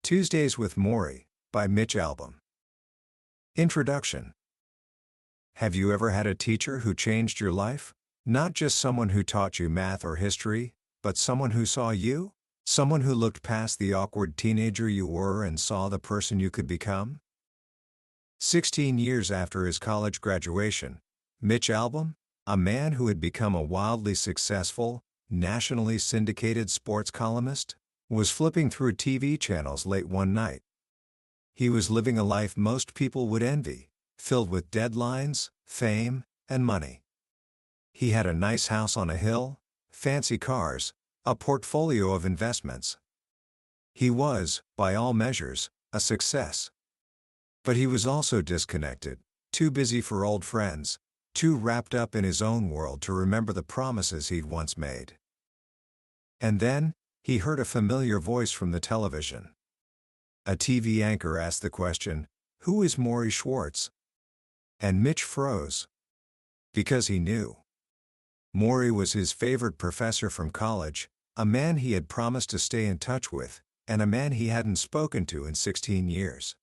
Tuesdays with Morrie, by Mitch Albom. Introduction. Have you ever had a teacher who changed your life? Not just someone who taught you math or history, but someone who saw you? Someone who looked past the awkward teenager you were and saw the person you could become? 16 years after his college graduation, Mitch Albom, a man who had become a wildly successful, nationally syndicated sports columnist, was flipping through TV channels late one night. He was living a life most people would envy, filled with deadlines, fame, and money. He had a nice house on a hill, fancy cars, a portfolio of investments. He was, by all measures, a success. But he was also disconnected, too busy for old friends, too wrapped up in his own world to remember the promises he'd once made. And then, he heard a familiar voice from the television. A TV anchor asked the question, "Who is Morrie Schwartz?" And Mitch froze. Because he knew. Morrie was his favorite professor from college, a man he had promised to stay in touch with, and a man he hadn't spoken to in 16 years.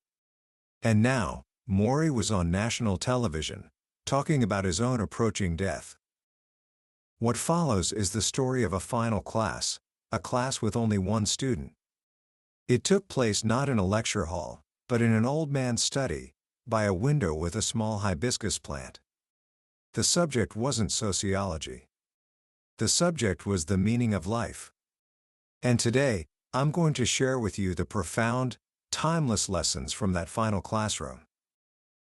And now, Morrie was on national television, talking about his own approaching death. What follows is the story of a final class, a class with only one student. It took place not in a lecture hall, but in an old man's study, by a window with a small hibiscus plant. The subject wasn't sociology. The subject was the meaning of life. And today, I'm going to share with you the profound, timeless lessons from that final classroom.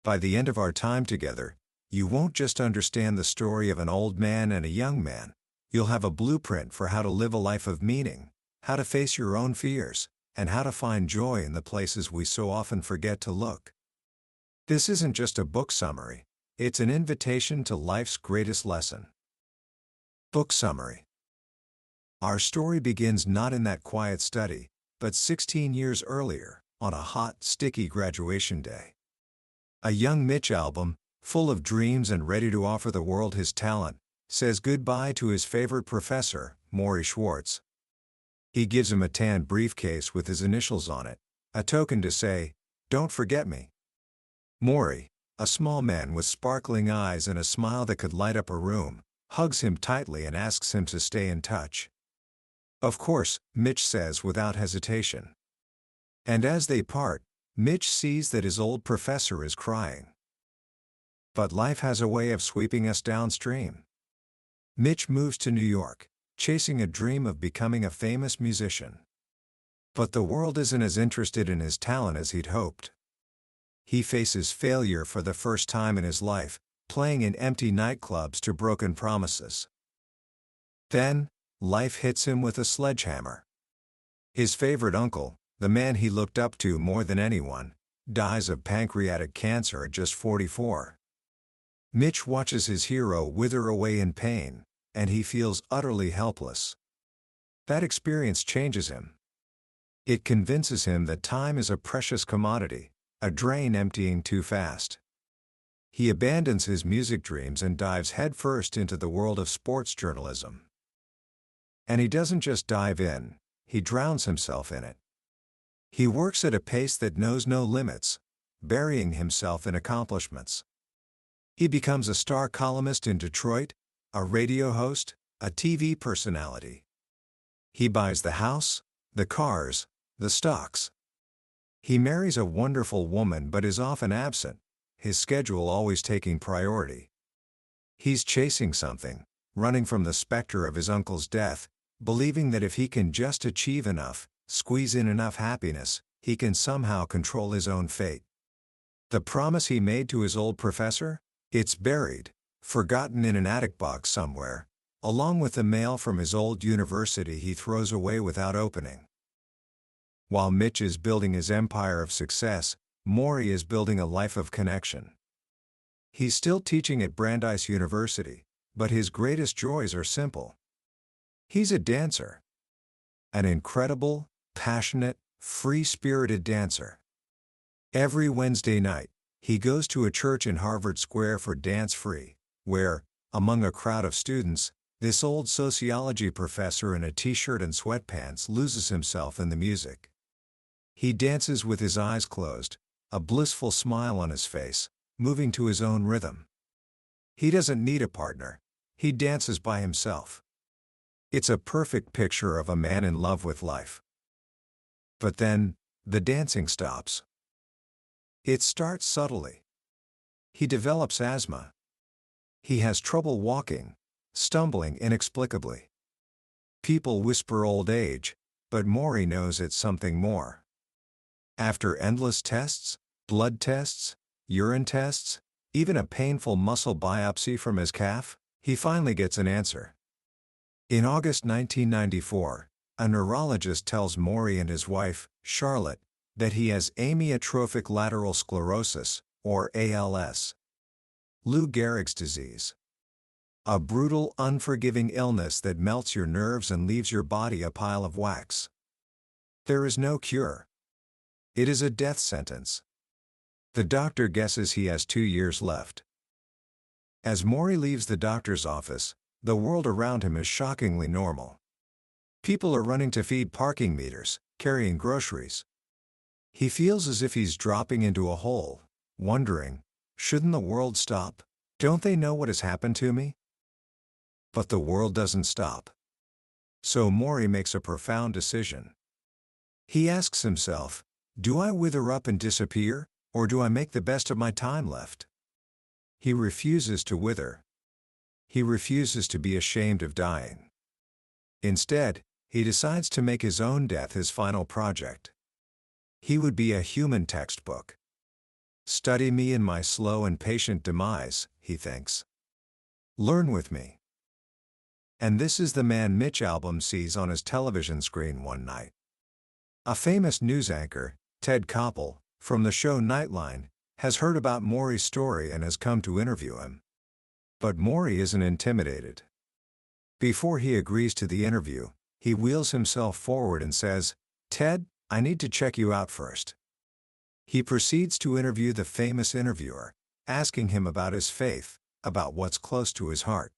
By the end of our time together, you won't just understand the story of an old man and a young man. You'll have a blueprint for how to live a life of meaning, how to face your own fears, and how to find joy in the places we so often forget to look. This isn't just a book summary, it's an invitation to life's greatest lesson. Book summary. Our story begins not in that quiet study, but 16 years earlier, on a hot, sticky graduation day. A young Mitch Albom, full of dreams and ready to offer the world his talent, says goodbye to his favorite professor, Morrie Schwartz. He gives him a tan briefcase with his initials on it, a token to say, "Don't forget me." Morrie, a small man with sparkling eyes and a smile that could light up a room, hugs him tightly and asks him to stay in touch. Of course, Mitch says without hesitation. And as they part, Mitch sees that his old professor is crying. But life has a way of sweeping us downstream. Mitch moves to New York, chasing a dream of becoming a famous musician. But the world isn't as interested in his talent as he'd hoped. He faces failure for the first time in his life, playing in empty nightclubs to broken promises. Then, life hits him with a sledgehammer. His favorite uncle, the man he looked up to more than anyone, dies of pancreatic cancer at just 44. Mitch watches his hero wither away in pain, and he feels utterly helpless. That experience changes him. It convinces him that time is a precious commodity, a drain emptying too fast. He abandons his music dreams and dives headfirst into the world of sports journalism. And he doesn't just dive in, he drowns himself in it. He works at a pace that knows no limits, burying himself in accomplishments. He becomes a star columnist in Detroit, a radio host, a TV personality. He buys the house, the cars, the stocks. He marries a wonderful woman but is often absent, his schedule always taking priority. He's chasing something, running from the specter of his uncle's death, believing that if he can just achieve enough, squeeze in enough happiness, he can somehow control his own fate. The promise he made to his old professor? It's buried, forgotten in an attic box somewhere, along with the mail from his old university he throws away without opening. While Mitch is building his empire of success, Morrie is building a life of connection. He's still teaching at Brandeis University, but his greatest joys are simple. He's a dancer. An incredible, passionate, free-spirited dancer. Every Wednesday night, he goes to a church in Harvard Square for Dance Free, where, among a crowd of students, this old sociology professor in a t-shirt and sweatpants loses himself in the music. He dances with his eyes closed, a blissful smile on his face, moving to his own rhythm. He doesn't need a partner. He dances by himself. It's a perfect picture of a man in love with life. But then, the dancing stops. It starts subtly. He develops asthma. He has trouble walking, stumbling inexplicably. People whisper old age, but Morrie knows it's something more. After endless tests, blood tests, urine tests, even a painful muscle biopsy from his calf, he finally gets an answer. In August 1994, a neurologist tells Morrie and his wife, Charlotte, that he has amyotrophic lateral sclerosis, or ALS. Lou Gehrig's disease. A brutal, unforgiving illness that melts your nerves and leaves your body a pile of wax. There is no cure. It is a death sentence. The doctor guesses he has 2 years left. As Morrie leaves the doctor's office, the world around him is shockingly normal. People are running to feed parking meters, carrying groceries. He feels as if he's dropping into a hole, wondering, shouldn't the world stop? Don't they know what has happened to me? But the world doesn't stop. So Morrie makes a profound decision. He asks himself, do I wither up and disappear, or do I make the best of my time left? He refuses to wither. He refuses to be ashamed of dying. Instead, he decides to make his own death his final project. He would be a human textbook. Study me in my slow and patient demise, he thinks. Learn with me. And this is the man Mitch Albom sees on his television screen one night. A famous news anchor, Ted Koppel, from the show Nightline, has heard about Morrie's story and has come to interview him. But Morrie isn't intimidated. Before he agrees to the interview, he wheels himself forward and says, "Ted, I need to check you out first." He proceeds to interview the famous interviewer, asking him about his faith, about what's close to his heart.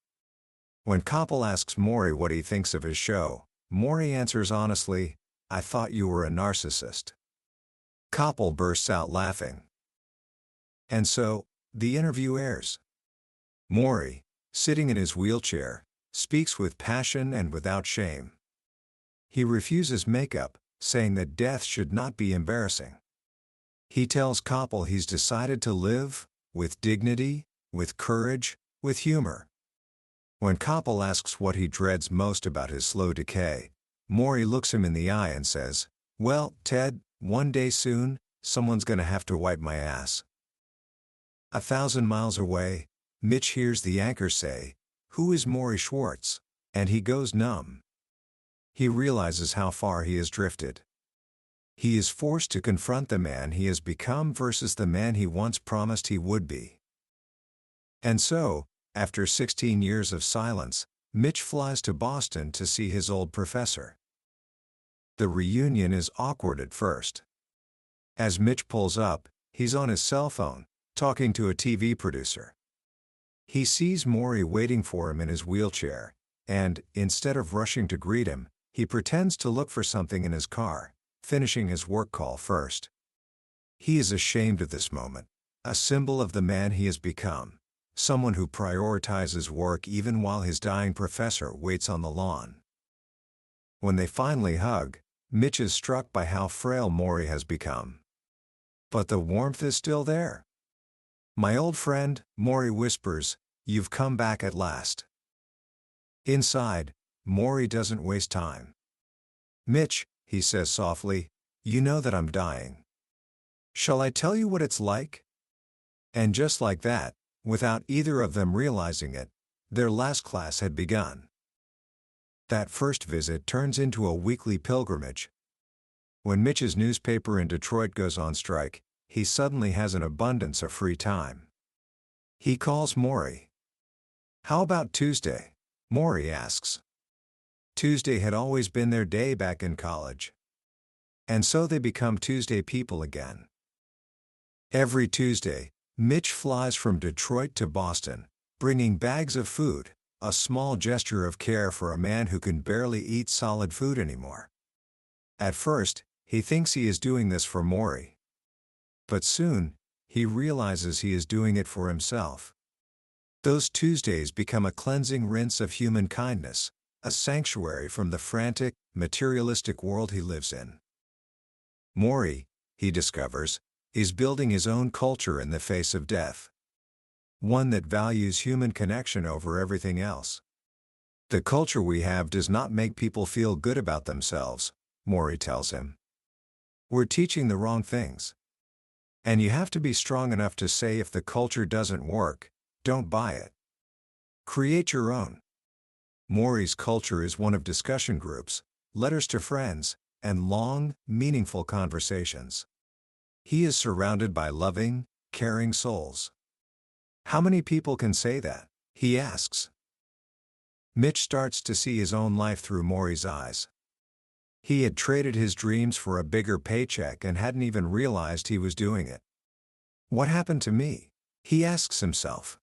When Koppel asks Morrie what he thinks of his show, Morrie answers honestly, "I thought you were a narcissist." Koppel bursts out laughing. And so, the interview airs. Morrie, sitting in his wheelchair, speaks with passion and without shame. He refuses makeup, saying that death should not be embarrassing. He tells Koppel he's decided to live, with dignity, with courage, with humor. When Koppel asks what he dreads most about his slow decay, Morrie looks him in the eye and says, "Well, Ted, one day soon, someone's gonna have to wipe my ass." 1,000 miles away, Mitch hears the anchor say, "Who is Morrie Schwartz?" and he goes numb. He realizes how far he has drifted. He is forced to confront the man he has become versus the man he once promised he would be. And so, after 16 years of silence, Mitch flies to Boston to see his old professor. The reunion is awkward at first. As Mitch pulls up, he's on his cell phone, talking to a TV producer. He sees Morrie waiting for him in his wheelchair, and, instead of rushing to greet him, he pretends to look for something in his car, finishing his work call first. He is ashamed of this moment, a symbol of the man he has become, someone who prioritizes work even while his dying professor waits on the lawn. When they finally hug, Mitch is struck by how frail Morrie has become. But the warmth is still there. "My old friend," Morrie whispers, "you've come back at last." Inside, Morrie doesn't waste time. "Mitch," he says softly, "you know that I'm dying. Shall I tell you what it's like?" And just like that, without either of them realizing it, their last class had begun. That first visit turns into a weekly pilgrimage. When Mitch's newspaper in Detroit goes on strike, he suddenly has an abundance of free time. He calls Morrie. "How about Tuesday?" Morrie asks. Tuesday had always been their day back in college. And so they become Tuesday people again. Every Tuesday, Mitch flies from Detroit to Boston, bringing bags of food, a small gesture of care for a man who can barely eat solid food anymore. At first, He thinks he is doing this for Morrie. But soon, he realizes he is doing it for himself. Those Tuesdays become a cleansing rinse of human kindness, a sanctuary from the frantic, materialistic world he lives in. Morrie, he discovers, is building his own culture in the face of death. One that values human connection over everything else. The culture we have does not make people feel good about themselves, Morrie tells him. We're teaching the wrong things. And you have to be strong enough to say if the culture doesn't work, don't buy it. Create your own. Morrie's culture is one of discussion groups, letters to friends, and long, meaningful conversations. He is surrounded by loving, caring souls. How many people can say that? He asks. Mitch starts to see his own life through Morrie's eyes. He had traded his dreams for a bigger paycheck and hadn't even realized he was doing it. What happened to me? He asks himself.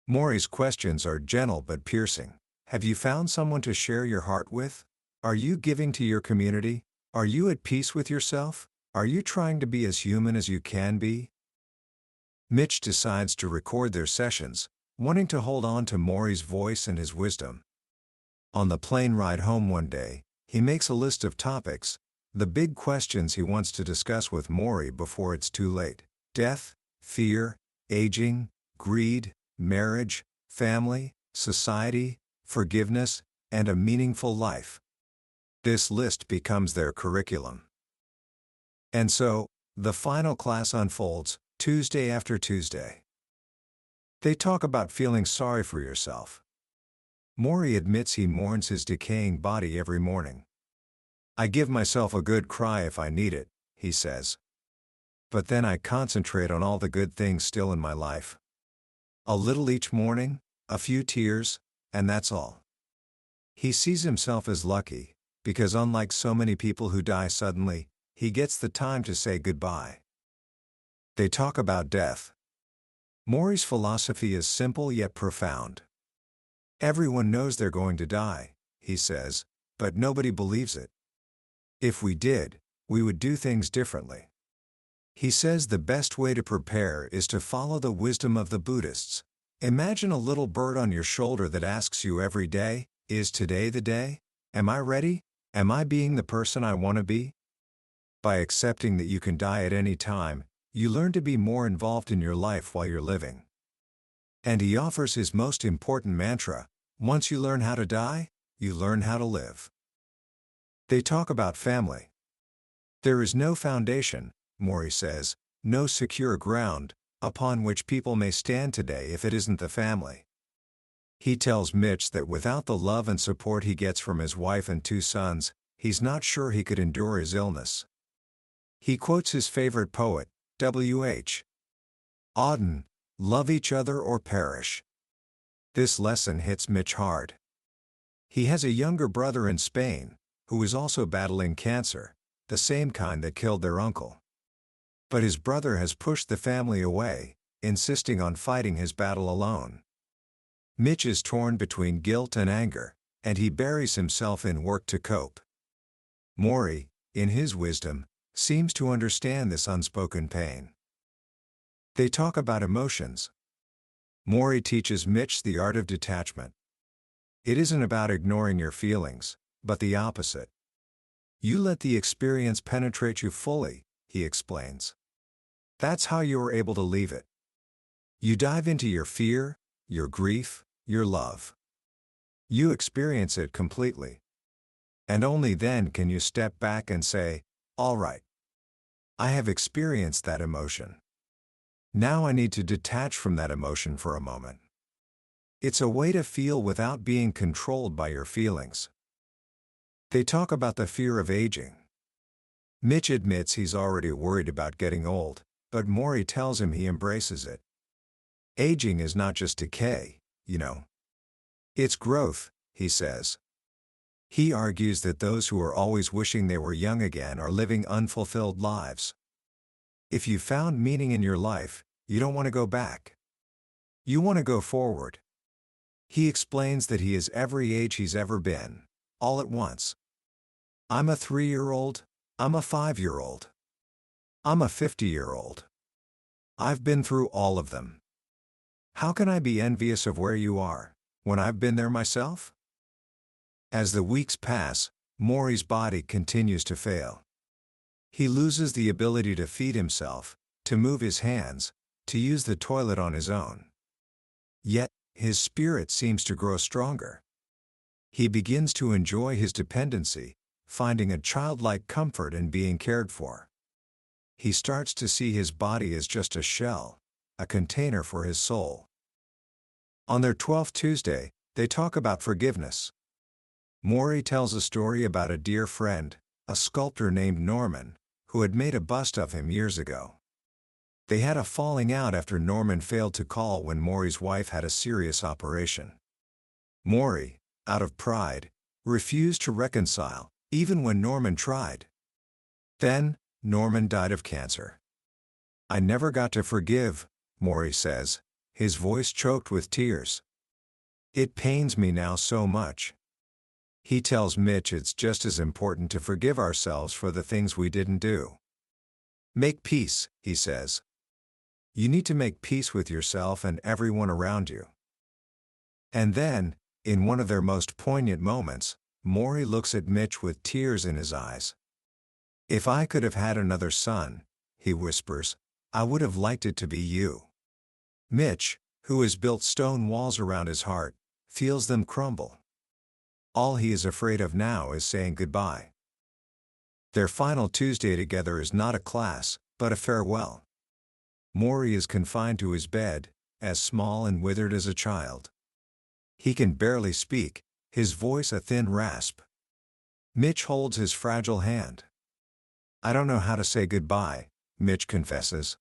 Morrie's questions are gentle but piercing. Have you found someone to share your heart with? Are you giving to your community? Are you at peace with yourself? Are you trying to be as human as you can be? Mitch decides to record their sessions, wanting to hold on to Morrie's voice and his wisdom. On the plane ride home one day, he makes a list of topics, the big questions he wants to discuss with Morrie before it's too late: death, fear, aging, greed, marriage, family, society, forgiveness, and a meaningful life. This list becomes their curriculum. And so, the final class unfolds, Tuesday after Tuesday. They talk about feeling sorry for yourself. Morrie admits he mourns his decaying body every morning. I give myself a good cry if I need it, he says. But then I concentrate on all the good things still in my life. A little each morning, a few tears, and that's all. He sees himself as lucky, because unlike so many people who die suddenly, he gets the time to say goodbye. They talk about death. Morrie's philosophy is simple yet profound. Everyone knows they're going to die, he says, but nobody believes it. If we did, we would do things differently. He says the best way to prepare is to follow the wisdom of the Buddhists. Imagine a little bird on your shoulder that asks you every day, is today the day? Am I ready? Am I being the person I want to be? By accepting that you can die at any time, you learn to be more involved in your life while you're living. And he offers his most important mantra: once you learn how to die, you learn how to live. They talk about family. There is no foundation, Morrie says, no secure ground, upon which people may stand today if it isn't the family. He tells Mitch that without the love and support he gets from his wife and 2 sons, he's not sure he could endure his illness. He quotes his favorite poet, W.H. Auden, "Love each other or perish." This lesson hits Mitch hard. He has a younger brother in Spain, who is also battling cancer, the same kind that killed their uncle. But his brother has pushed the family away, insisting on fighting his battle alone. Mitch is torn between guilt and anger, and he buries himself in work to cope. Morrie, in his wisdom, seems to understand this unspoken pain. They talk about emotions. Morrie teaches Mitch the art of detachment. It isn't about ignoring your feelings, but the opposite. You let the experience penetrate you fully, he explains. That's how you are able to leave it. You dive into your fear, your grief, your love. You experience it completely. And only then can you step back and say, all right, I have experienced that emotion. Now I need to detach from that emotion for a moment. It's a way to feel without being controlled by your feelings. They talk about the fear of aging. Mitch admits he's already worried about getting old, but Morrie tells him he embraces it. Aging is not just decay, you know. It's growth, he says. He argues that those who are always wishing they were young again are living unfulfilled lives. If you found meaning in your life, you don't want to go back. You want to go forward. He explains that he is every age he's ever been, all at once. I'm a 3-year-old, I'm a 5-year-old. I'm a 50-year-old. I've been through all of them. How can I be envious of where you are, when I've been there myself? As the weeks pass, Morrie's body continues to fail. He loses the ability to feed himself, to move his hands, to use the toilet on his own. Yet, his spirit seems to grow stronger. He begins to enjoy his dependency, finding a childlike comfort in being cared for. He starts to see his body as just a shell, a container for his soul. On their 12th Tuesday, they talk about forgiveness. Morrie tells a story about a dear friend, a sculptor named Norman, who had made a bust of him years ago. They had a falling out after Norman failed to call when Morrie's wife had a serious operation. Morrie, out of pride, refused to reconcile, even when Norman tried. Then, Norman died of cancer. I never got to forgive, Morrie says, his voice choked with tears. It pains me now so much. He tells Mitch it's just as important to forgive ourselves for the things we didn't do. Make peace, he says. You need to make peace with yourself and everyone around you. And then, in one of their most poignant moments, Morrie looks at Mitch with tears in his eyes. If I could have had another son, he whispers, I would have liked it to be you. Mitch, who has built stone walls around his heart, feels them crumble. All he is afraid of now is saying goodbye. Their final Tuesday together is not a class, but a farewell. Morrie is confined to his bed, as small and withered as a child. He can barely speak, his voice a thin rasp. Mitch holds his fragile hand. I don't know how to say goodbye, Mitch confesses.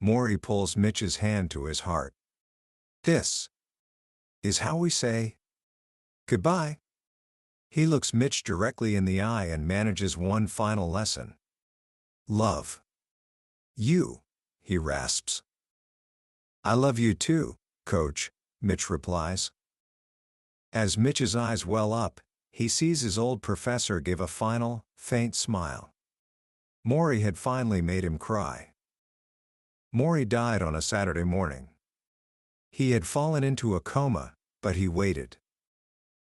Morrie pulls Mitch's hand to his heart. This is how we say goodbye. He looks Mitch directly in the eye and manages one final lesson. Love you, he rasps. I love you too, Coach, Mitch replies. As Mitch's eyes well up, he sees his old professor give a final, faint smile. Morrie had finally made him cry. Morrie died on a Saturday morning. He had fallen into a coma, but he waited.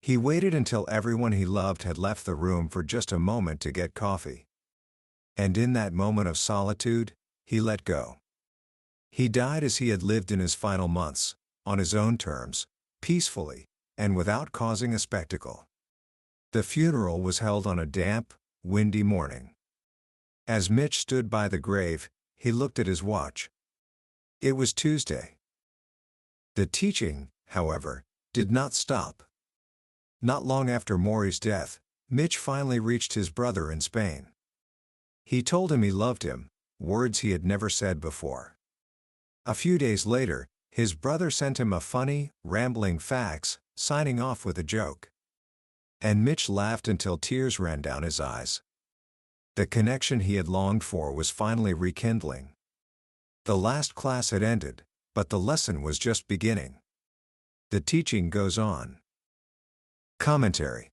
He waited until everyone he loved had left the room for just a moment to get coffee. And in that moment of solitude, he let go. He died as he had lived in his final months, on his own terms, peacefully, and without causing a spectacle. The funeral was held on a damp, windy morning. As Mitch stood by the grave, he looked at his watch. It was Tuesday. The teaching, however, did not stop. Not long after Morrie's death, Mitch finally reached his brother in Spain. He told him he loved him, words he had never said before. A few days later, his brother sent him a funny, rambling fax, signing off with a joke. And Mitch laughed until tears ran down his eyes. The connection he had longed for was finally rekindling. The last class had ended, but the lesson was just beginning. The teaching goes on. Commentary.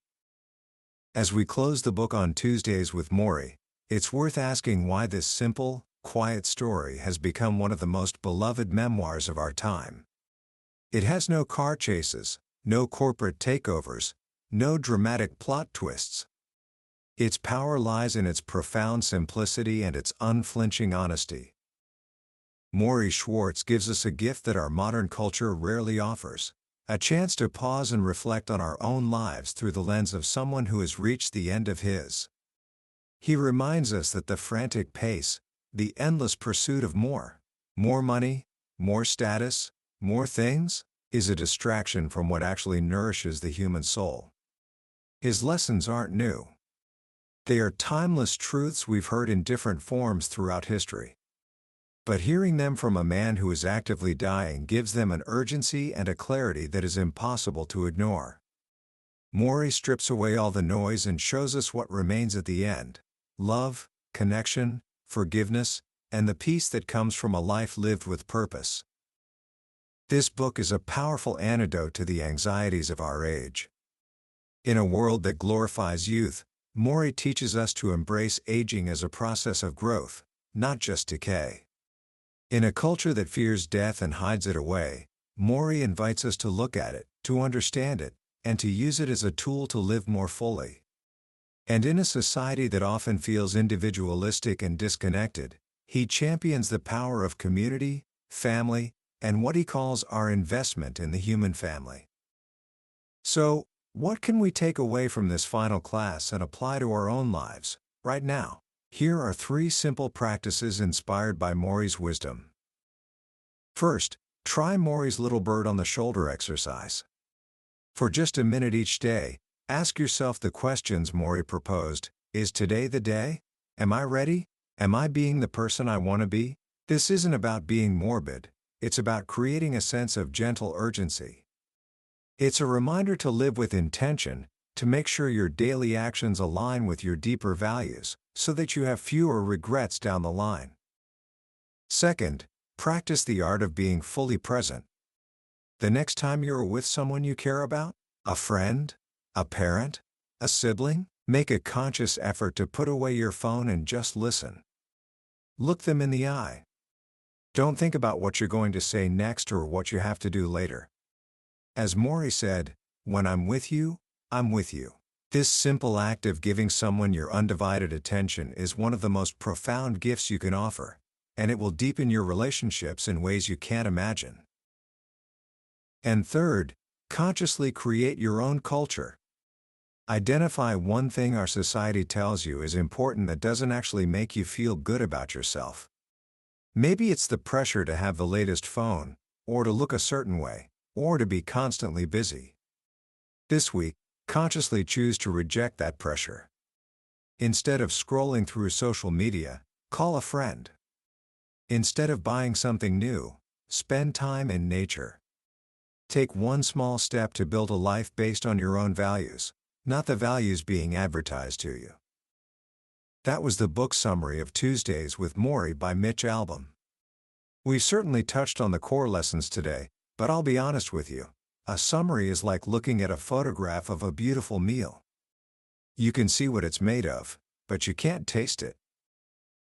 As we close the book on Tuesdays with Morrie, it's worth asking why this simple, quiet story has become one of the most beloved memoirs of our time. It has no car chases, no corporate takeovers, no dramatic plot twists. Its power lies in its profound simplicity and its unflinching honesty. Morrie Schwartz gives us a gift that our modern culture rarely offers. A chance to pause and reflect on our own lives through the lens of someone who has reached the end of his. He reminds us that the frantic pace, the endless pursuit of more money, more status, more things, is a distraction from what actually nourishes the human soul. His lessons aren't new. They are timeless truths we've heard in different forms throughout history. But hearing them from a man who is actively dying gives them an urgency and a clarity that is impossible to ignore. Morrie strips away all the noise and shows us what remains at the end: love, connection, forgiveness, and the peace that comes from a life lived with purpose. This book is a powerful antidote to the anxieties of our age. In a world that glorifies youth, Morrie teaches us to embrace aging as a process of growth, not just decay. In a culture that fears death and hides it away, Morrie invites us to look at it, to understand it, and to use it as a tool to live more fully. And in a society that often feels individualistic and disconnected, he champions the power of community, family, and what he calls our investment in the human family. So, what can we take away from this final class and apply to our own lives, right now? Here are 3 simple practices inspired by Morrie's wisdom. First, try Morrie's little bird on the shoulder exercise. For just a minute each day, ask yourself the questions Morrie proposed. Is today the day? Am I ready? Am I being the person I want to be? This isn't about being morbid, it's about creating a sense of gentle urgency. It's a reminder to live with intention, to make sure your daily actions align with your deeper values, so that you have fewer regrets down the line. Second, practice the art of being fully present. The next time you're with someone you care about, a friend, a parent, a sibling, make a conscious effort to put away your phone and just listen. Look them in the eye. Don't think about what you're going to say next or what you have to do later. As Morrie said, "When I'm with you, I'm with you." This simple act of giving someone your undivided attention is one of the most profound gifts you can offer, and it will deepen your relationships in ways you can't imagine. And third, consciously create your own culture. Identify one thing our society tells you is important that doesn't actually make you feel good about yourself. Maybe it's the pressure to have the latest phone, or to look a certain way, or to be constantly busy. This week, consciously choose to reject that pressure. Instead of scrolling through social media, call a friend. Instead of buying something new, spend time in nature. Take one small step to build a life based on your own values, not the values being advertised to you. That was the book summary of Tuesdays with Morrie by Mitch Albom. We certainly touched on the core lessons today, but I'll be honest with you, a summary is like looking at a photograph of a beautiful meal. You can see what it's made of, but you can't taste it.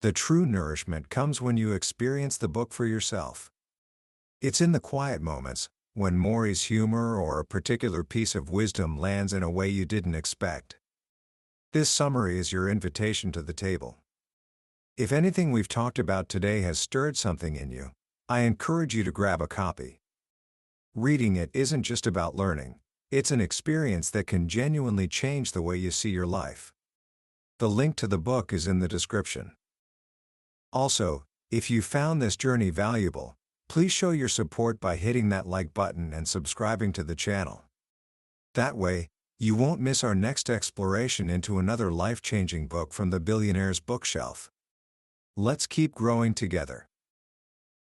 The true nourishment comes when you experience the book for yourself. It's in the quiet moments, when Morrie's humor or a particular piece of wisdom lands in a way you didn't expect. This summary is your invitation to the table. If anything we've talked about today has stirred something in you, I encourage you to grab a copy. Reading it isn't just about learning, it's an experience that can genuinely change the way you see your life. The link to the book is in the description. Also, if you found this journey valuable, please show your support by hitting that like button and subscribing to the channel. That way, you won't miss our next exploration into another life-changing book from the billionaire's bookshelf. Let's keep growing together.